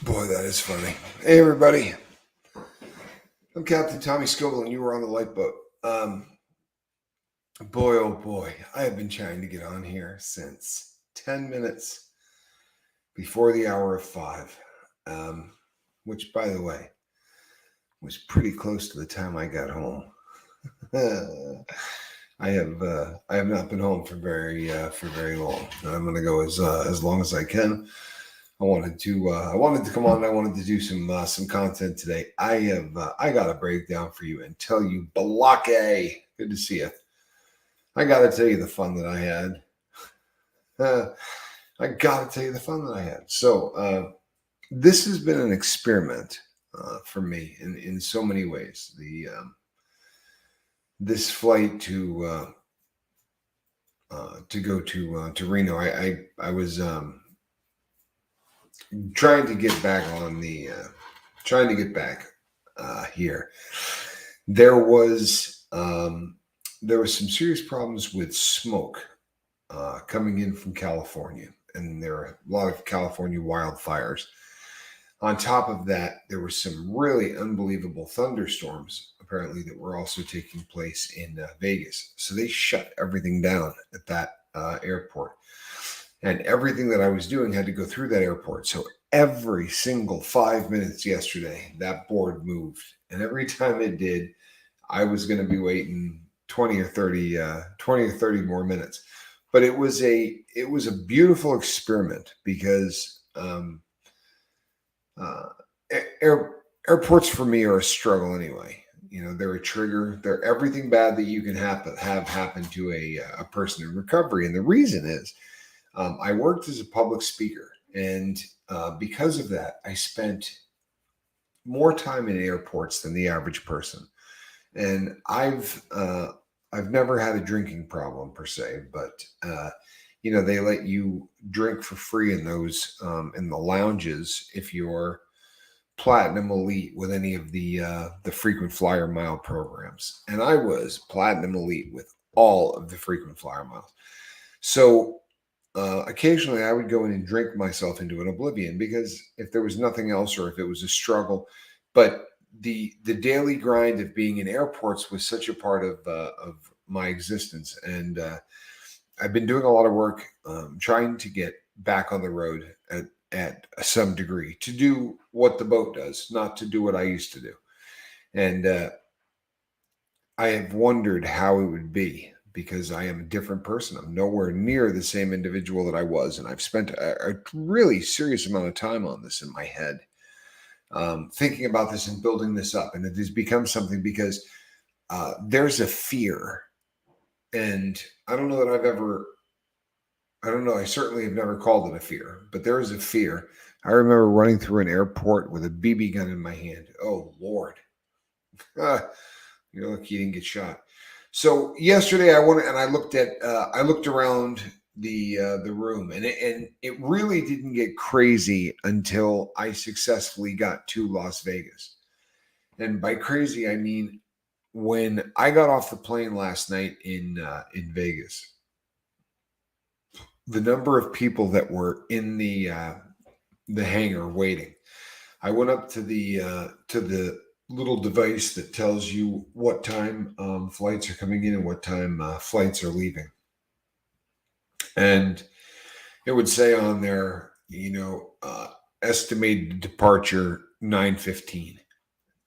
Boy, that is funny. Hey, everybody. I'm Captain Tommy Scoble, and you were on the lifeboat. Boy, oh boy, I have been trying to get on here since 10 minutes before the hour of 5, which, by the way, was pretty close to the time I got home. I have not been home for very long, and I'm going to go as long as I can. I wanted to come on. And I wanted to do some content today. I got a breakdown for you and tell you, Balake. Good to see you. I got to tell you the fun that I had. I got to tell you the fun that I had. So this has been an experiment for me in so many ways. This flight to go to Reno. I was trying to get back here. There was some serious problems with smoke coming in from California, and there are a lot of California wildfires. On top of that, there were some really unbelievable thunderstorms apparently that were also taking place in Vegas. So they shut everything down at that airport. And everything that I was doing had to go through that airport. So every single 5 minutes yesterday, that board moved. And every time it did, I was going to be waiting 20 or 30 more minutes. But it was a beautiful experiment because airports for me are a struggle anyway. You know, they're a trigger. They're everything bad that you can have happen to a person in recovery. And the reason is, I worked as a public speaker, and because of that, I spent more time in airports than the average person. And I've never had a drinking problem per se, but they let you drink for free in those in the lounges if you're Platinum Elite with any of the frequent flyer mile programs. And I was Platinum Elite with all of the frequent flyer miles. So occasionally I would go in and drink myself into an oblivion because if there was nothing else or if it was a struggle, but the daily grind of being in airports was such a part of my existence. And I've been doing a lot of work trying to get back on the road at some degree to do what the boat does, not to do what I used to do. And I have wondered how it would be because I am a different person. I'm nowhere near the same individual that I was. And I've spent a really serious amount of time on this in my head, thinking about this and building this up. And it has become something because there's a fear. And I don't know that I certainly have never called it a fear, but there is a fear. I remember running through an airport with a BB gun in my hand. Oh, Lord. You're lucky you didn't get shot. So yesterday I went and I looked around the room, and it really didn't get crazy until I successfully got to Las Vegas. And by crazy, I mean when I got off the plane last night in Vegas, the number of people that were in the hangar waiting. I went up to the little device that tells you what time flights are coming in and what time flights are leaving. And it would say on there, estimated departure 9:15.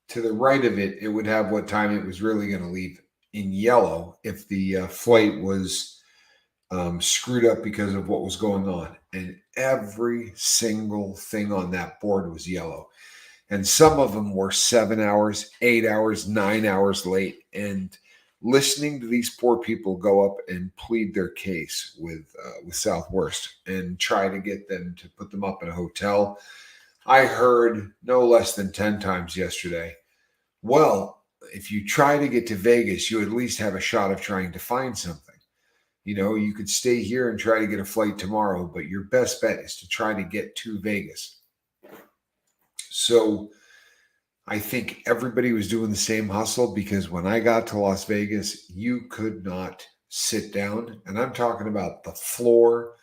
To the right of it, it would have what time it was really going to leave in yellow if the flight was screwed up because of what was going on. And every single thing on that board was yellow. And some of them were 7 hours, 8 hours, 9 hours late. And listening to these poor people go up and plead their case with Southwest and try to get them to put them up in a hotel, I heard no less than 10 times yesterday, well, if you try to get to Vegas, you at least have a shot of trying to find something. You could stay here and try to get a flight tomorrow, but your best bet is to try to get to Vegas. So I think everybody was doing the same hustle because when I got to Las Vegas, you could not sit down. And I'm talking about the floor.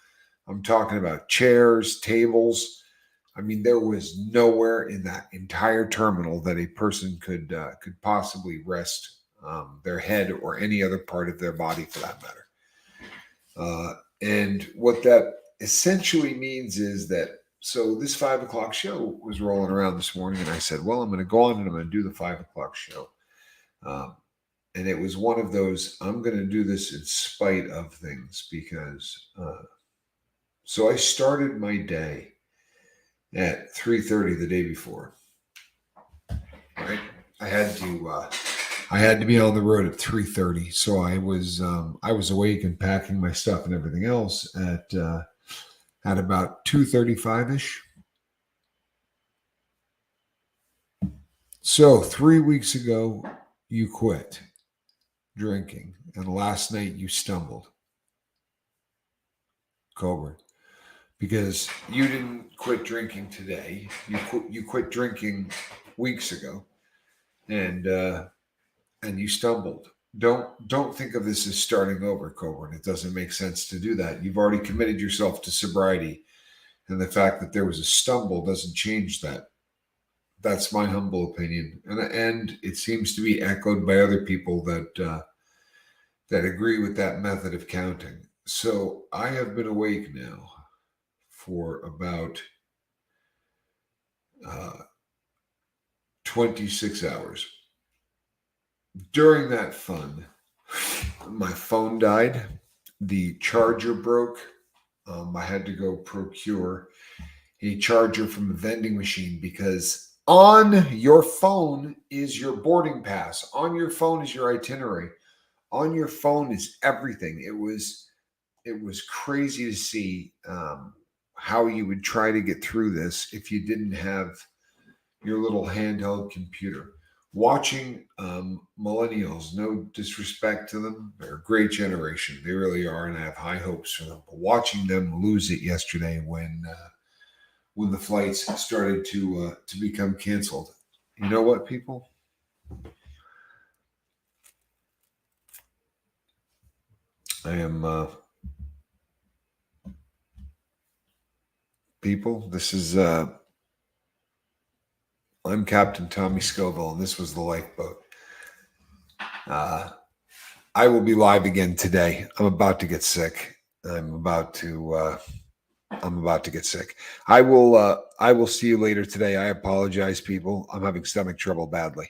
I'm talking about chairs, tables. I mean, there was nowhere in that entire terminal that a person could possibly rest their head or any other part of their body, for that matter. And what that essentially means is that, so this 5 o'clock show was rolling around this morning, and I said, well, I'm going to go on and I'm going to do the 5 o'clock show. And it was one of those, I'm going to do this in spite of things, because so I started my day at 3:30 the day before. Right, I had to be on the road at 3:30, so I was awake and packing my stuff and everything else at about 2:35 ish. So 3 weeks ago, you quit drinking, and last night you stumbled, Cobra, because you didn't quit drinking today. You quit drinking weeks ago, and you stumbled. Don't think of this as starting over, Coburn. It doesn't make sense to do that. You've already committed yourself to sobriety, and the fact that there was a stumble doesn't change that. That's my humble opinion, and it seems to be echoed by other people that agree with that method of counting. So I have been awake now for about 26 hours. During that fun, my phone died. The charger broke. I had to go procure a charger from a vending machine, because on your phone is your boarding pass. On your phone is your itinerary. On your phone is everything. It was crazy to see how you would try to get through this if you didn't have your little handheld computer. Watching millennials, no disrespect to them, they're a great generation. They really are, and I have high hopes for them. But watching them lose it yesterday when the flights started to become canceled. You know what, people? I am people. This is I'm Captain Tommy Scoville, and this was the lifeboat. I will be live again today. I'm about to get sick. I'm about to get sick. I will see you later today. I apologize, people. I'm having stomach trouble badly.